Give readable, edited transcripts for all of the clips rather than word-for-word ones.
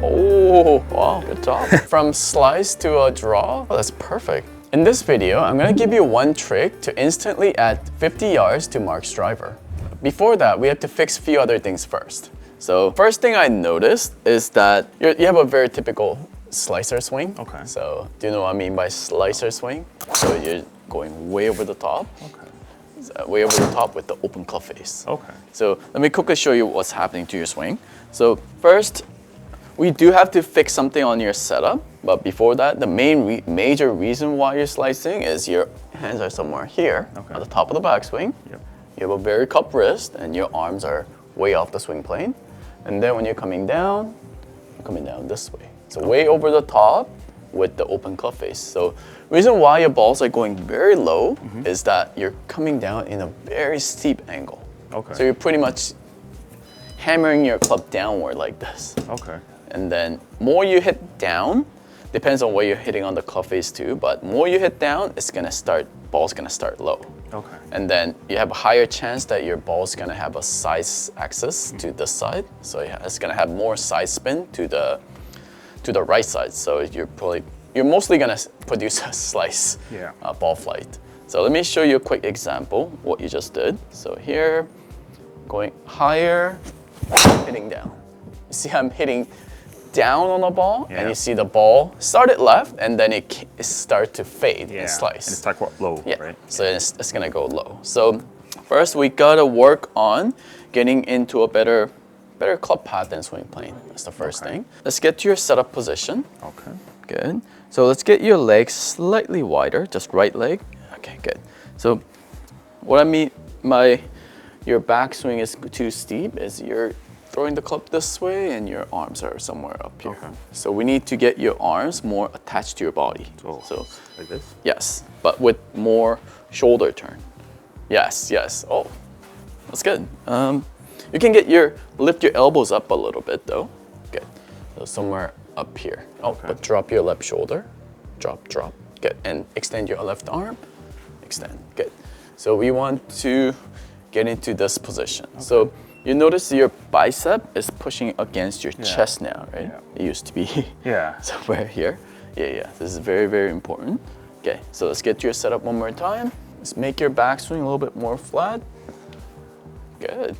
Oh, wow, good job. From slice to a draw, oh, that's perfect. In this video, I'm gonna give you one trick to instantly add 50 yards to Mark's driver. Before that, we have to fix a few other things first. So first thing I noticed is that you have a very typical slicer swing. Okay. So do you know what I mean by slicer swing? So you're going way over the top. Okay. Way over the top with the open club face. Okay. So let me quickly show you what's happening to your swing. So first, we do have to fix something on your setup. But before that, the major reason why you're slicing is your hands are somewhere here at the top of the backswing. Yep. You have a very cupped wrist and your arms are way off the swing plane. And then when you're coming down this way. So way over the top with the open club face. So reason why your balls are going very low is that you're coming down in a very steep angle. Okay. So you're pretty much hammering your club downward like this. Okay. And then more you hit down, depends on where you're hitting on the club face too, but more you hit down, ball's gonna start low. Okay. And then you have a higher chance that your ball's gonna have a side axis to this side. So yeah, it's gonna have more side spin to the right side. So you're mostly gonna produce a slice ball flight. So let me show you a quick example, what you just did. So here, going higher, hitting down. You see I'm hitting down on the ball, and you see the ball started left, and then it start to fade and slice. And it's like what, low, right? So it's gonna go low. So first we gotta work on getting into a better club path and swing plane. That's the first thing. Let's get to your setup position. Okay. Good. So let's get your legs slightly wider, just right leg. Okay, good. So what I mean by your backswing is too steep is you're throwing the club this way and your arms are somewhere up here. Okay. So we need to get your arms more attached to your body. So like this? Yes, but with more shoulder turn. Yes. Oh, that's good. You can lift your elbows up a little bit though. Good. So somewhere up here. Oh, but drop your left shoulder. Drop. Good. And extend your left arm. Extend. Good. So we want to get into this position. So you notice your bicep is pushing against your chest now, right? Yeah. It used to be Yeah. somewhere here. Yeah. This is very, very important. Okay, so let's get your setup one more time. Let's make your backswing a little bit more flat. Good.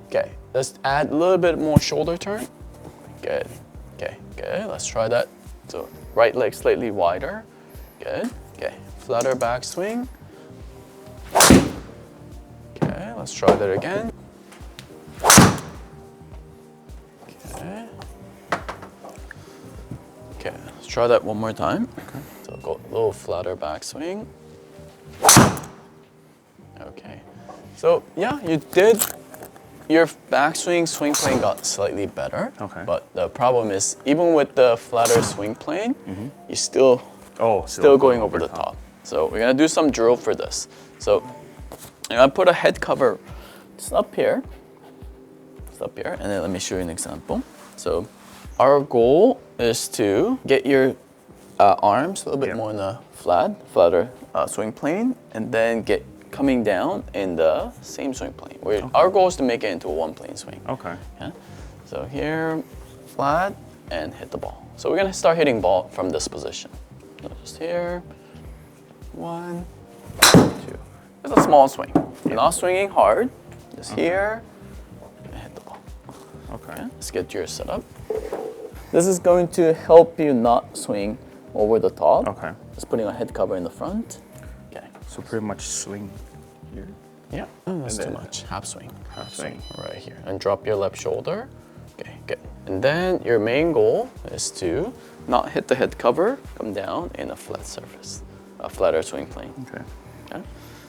Okay, let's add a little bit more shoulder turn. Good. Okay, let's try that. So right leg slightly wider. Good. Okay, flatter backswing. Okay, let's try that again. Okay, let's try that one more time. Okay. So go a little flatter backswing. Okay, so yeah, your backswing swing plane got slightly better. Okay. But the problem is, even with the flatter swing plane, you're still going over the top. So we're gonna do some drill for this. So I'm gonna put a head cover just up here. And then let me show you an example. So our goal is to get your arms a little bit more in the flatter swing plane, and then get coming down in the same swing plane. Our goal is to make it into a one plane swing. Okay. Yeah? So here, flat, and hit the ball. So we're gonna start hitting ball from this position. So just here, 1, 2. It's a small swing. You're not swinging hard. Just here, and hit the ball. Okay. Let's get your setup. This is going to help you not swing over the top. Okay. Just putting a head cover in the front. Okay. So pretty much swing here. Yeah, that's too much. Half swing. Half swing. Right here. And drop your left shoulder. Okay, good. And then your main goal is to not hit the head cover, come down in a flat surface, a flatter swing plane. Okay.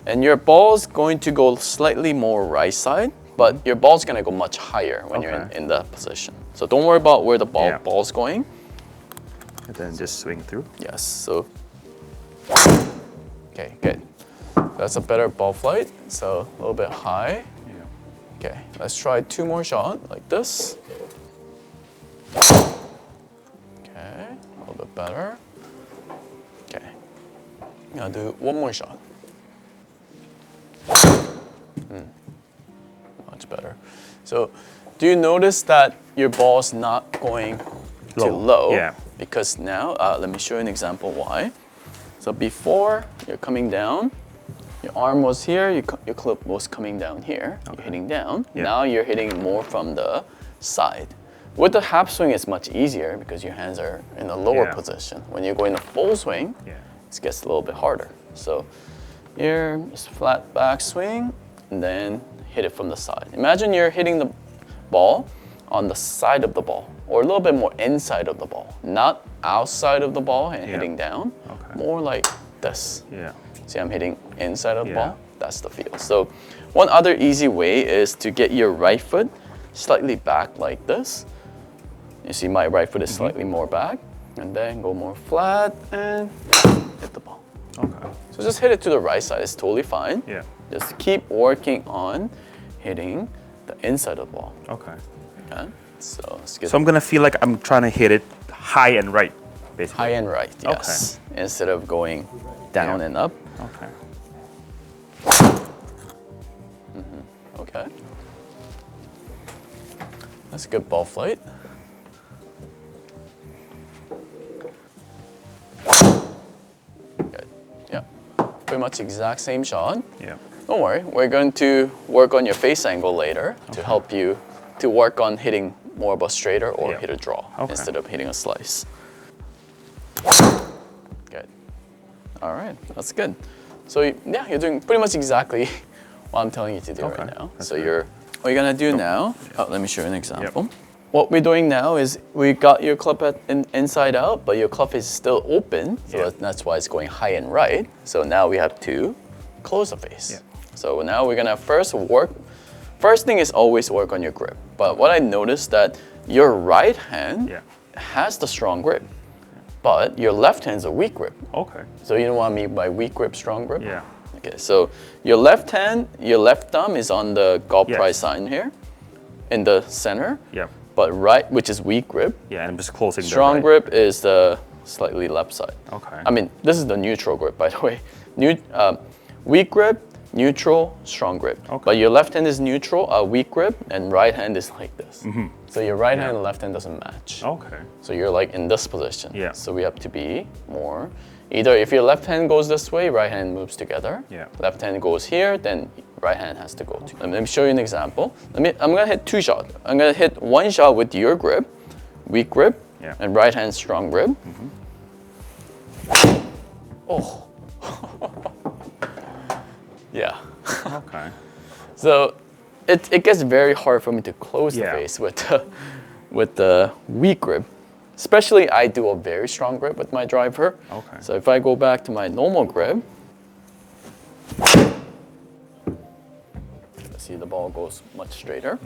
And your ball's going to go slightly more right side, but your ball's gonna go much higher when you're in that position. So don't worry about where the ball's going. And then just swing through? Yes, so. Okay, good. That's a better ball flight, so a little bit high. Yeah. Okay, let's try 2 more shots like this. Okay, a little bit better. Okay, I'm gonna do 1 more shot. Much better. So, do you notice that your ball's not going too low. Yeah. Because now, let me show you an example why. So before you're coming down, your arm was here, your club was coming down here. You're hitting down. Yeah. Now you're hitting more from the side. With the half swing, it's much easier because your hands are in a lower position. When you're going to full swing, it gets a little bit harder. So here, just flat back swing, and then hit it from the side. Imagine you're hitting the ball on the side of the ball, or a little bit more inside of the ball, not outside of the ball and hitting down, more like this. See, I'm hitting inside of the ball. That's the feel. So one other easy way is to get your right foot slightly back like this. You see my right foot is slightly more back, and then go more flat and hit the ball. So just hit it to the right side. It's totally fine. Just keep working on hitting the inside of the ball. Okay. So let's get. So I'm gonna feel like I'm trying to hit it high and right, basically. High and right, yes. Instead of going down and up. Okay. That's a good ball flight. Good. Yeah. Pretty much exact same shot. Don't worry, we're going to work on your face angle later to help you to work on hitting more of a straighter or hit a draw instead of hitting a slice. Good. All right, that's good. So yeah, you're doing pretty much exactly what I'm telling you to do right now. So what you're gonna do now, let me show you an example. What we're doing now is we got your club inside out, but your club is still open, so that's why it's going high and right. So now we have to close the face. So now we're gonna first thing is always work on your grip. But what I noticed that your right hand has the strong grip, but your left hand's a weak grip. So you know what I mean by weak grip, strong grip? Okay, so your left hand, your left thumb is on the golf prize sign here, in the center. But right, which is weak grip. And I'm just closing the strong right. grip is the slightly left side. I mean, this is the neutral grip, by the way. Weak grip, neutral, strong grip. But your left hand is neutral, weak grip, and right hand is like this. So your right hand and left hand doesn't match. So you're like in this position. So we have to be more, either if your left hand goes this way, right hand moves together. Left hand goes here, then right hand has to go too. Let me show you an example. I'm gonna hit two shots. I'm gonna hit one shot with your grip, weak grip, and right hand strong grip. Oh. So it gets very hard for me to close the face with the weak grip. Especially I do a very strong grip with my driver. So if I go back to my normal grip, see the ball goes much straighter.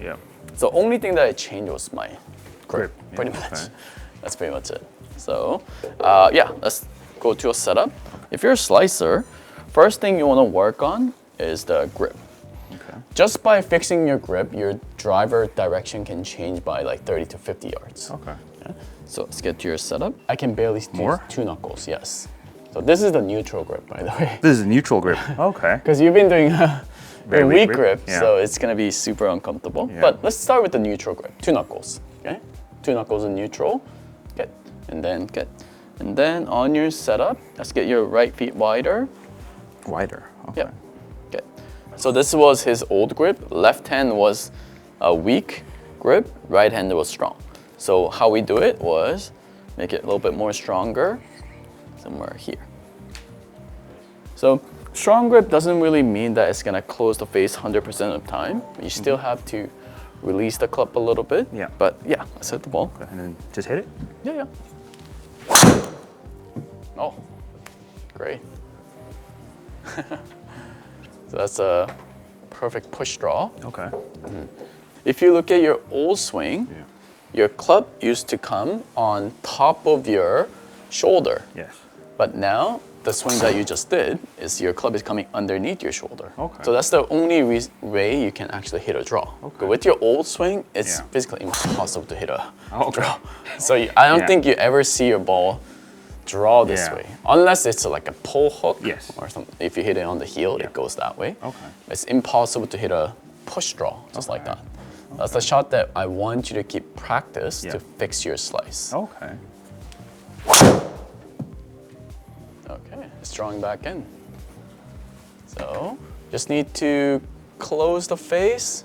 So only thing that I changed was my grip, pretty much. That's pretty much it. So let's go to a setup. If you're a slicer, first thing you want to work on is the grip. Just by fixing your grip, your driver direction can change by like 30 to 50 yards. So let's get to your setup. I can barely do two knuckles, yes. So this is the neutral grip, by the way. This is a neutral grip. Because you've been doing a weak grip, so it's gonna be super uncomfortable. But let's start with the neutral grip, two knuckles, okay? Two knuckles in neutral, good. And then good. And then on your setup, let's get your right feet wider. Wider, Yep, good. So this was his old grip. Left hand was a weak grip, right hand was strong. So how we do it was make it a little bit more stronger, somewhere here. So strong grip doesn't really mean that it's gonna close the face 100% of the time. You still have to release the club a little bit. But yeah, let's hit the ball. And then just hit it? Yeah. Oh, great. So that's a perfect push draw. If you look at your old swing, your club used to come on top of your shoulder. But now, the swing that you just did is your club is coming underneath your shoulder. So that's the only way you can actually hit a draw. But with your old swing, it's physically impossible to hit a draw. So I don't think you ever see your ball draw this way, unless it's like a pull hook or something. If you hit it on the heel, it goes that way. It's impossible to hit a push draw just like that. That's the shot that I want you to keep practice Yeah. to fix your slice. Okay. Okay, it's drawing back in. So just need to close the face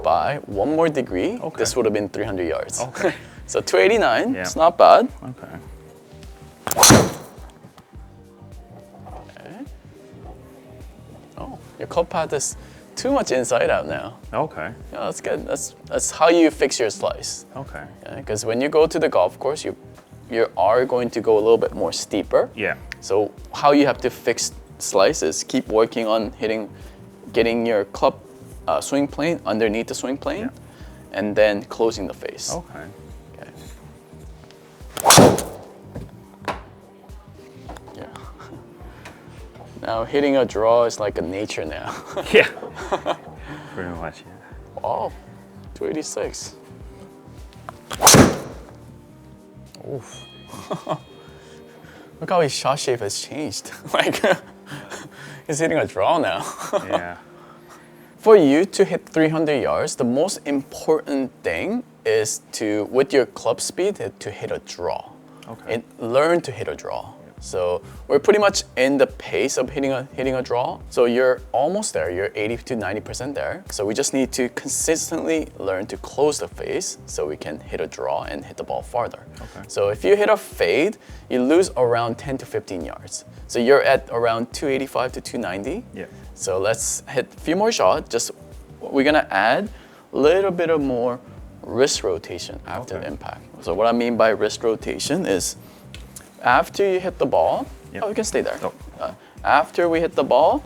by 1 more degree. Okay. This would have been 300 yards. Okay. So 289, Yeah. it's not bad. Okay. Okay. Oh, your club path is too much inside out now. Okay. Yeah, that's good. That's how you fix your slice. Okay. Because when you go to the golf course, you are going to go a little bit more steeper. Yeah. So how you have to fix slices, keep working on getting your club swing plane underneath the swing plane, and then closing the face. Okay. Okay. Yeah. Now hitting a draw is like a nature now. Yeah. Pretty much, yeah. Wow, 286. Oof. Look how his shot shape has changed. Like, he's hitting a draw now. Yeah. For you to hit 300 yards, the most important thing is to, with your club speed, to hit a draw. Okay. And learn to hit a draw. So we're pretty much in the pace of hitting a draw. So you're almost there. You're 80 to 90% there. So we just need to consistently learn to close the face so we can hit a draw and hit the ball farther. Okay. So if you hit a fade, you lose around 10 to 15 yards. So you're at around 285 to 290. Yeah. So let's hit a few more shots. We're gonna add a little bit of more wrist rotation after the impact. So what I mean by wrist rotation is after you hit the ball, you can stay there. After we hit the ball,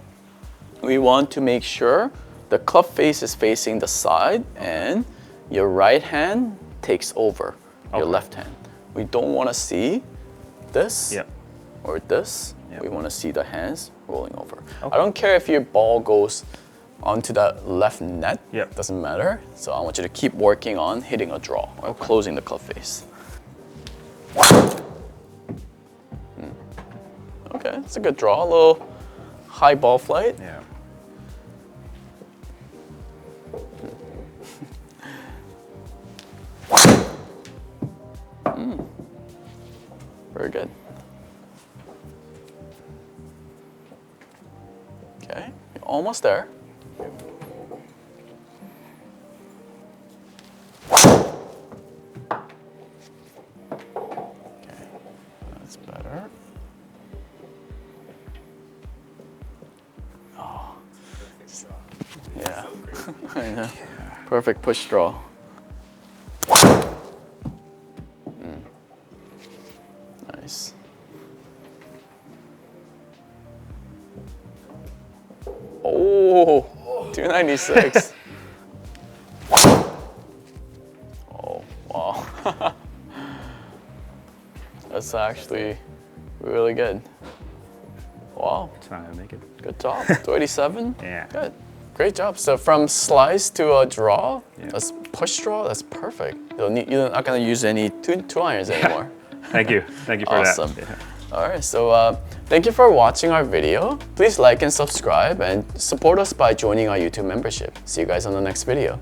we want to make sure the club face is facing the side and your right hand takes over your left hand. We don't want to see this or this. We want to see the hands rolling over. I don't care if your ball goes onto that left net, doesn't matter. So I want you to keep working on hitting a draw or closing the club face. Okay, it's a good draw, a little high ball flight. Yeah. Very good. Okay, you're almost there. Okay, that's better. Oh, yeah, I know. Perfect push draw. Nice. Oh, 296. Oh, wow. That's actually really good. Wow. It's not gonna make it. Good job. 287. Yeah. Good. Great job. So from slice to a draw, that's push draw, that's perfect. You're not going to use any two irons anymore. Thank you. Thank you for Awesome. that. Yeah. All right, so thank you for watching our video. Please like and subscribe and support us by joining our YouTube membership. See you guys on the next video.